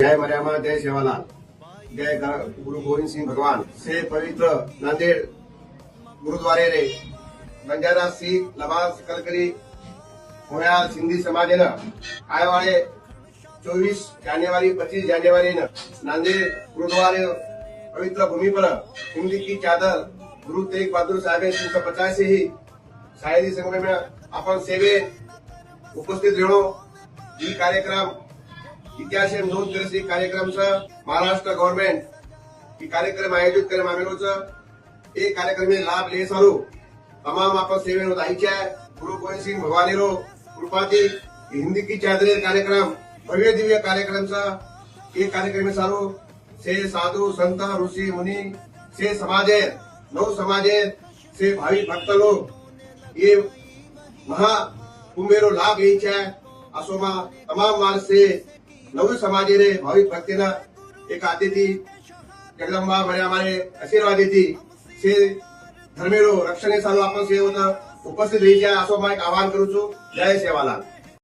जय मर्यामा, जय सेवालाल, जय गुरु गोविंद सिंह भगवान से पवित्र नांदेड़ गुरुद्वारे रे बंजारा सीख लबास कलकरी मोयाल सिंधी समाज आए वाले 24 जान्युआरी 25 जान्युआरी नांदेड़ गुरुद्वारे पवित्र भूमि पर हिंदी की चादर गुरु तेग बहादुर साहेब 350 से ही शायरी संगम में अपन सेवे उपस्थित रहणो ये कार्यक्रम इतिहास नोंद करे कार्यक्रम महाराष्ट्र गवर्नमेंट कार्यक्रम आयोजित કરવામાં આવેલો છે। એ કાર્યક્રમે લાભ લે સારું તમામ આપણ સેવેનો દાયિત્વ ગુરુ ગોવિંદ સિંહ ભગવાનીનો કૃપાથી हिंदी की चादरे कार्यक्रम भव्य दिव्य कार्यक्रम ये कार्यक्रम सारो से साधु संत ऋषि मुनि से समाजे नव समाजे से भावी भक्त लोग ये महा कुंभेरो लाभ यही है। आसोमा तमाम मार्ग से नव समाजे रे भाविक भक्ति एक अतिथि जगदंबा मर्यादा हमारे आशीर्वाद थी से धर्मेरो रक्षण सालो अपन से उपस्थित रही जाए आसोमा एक आह्वान करू छू। जय सेवालाल।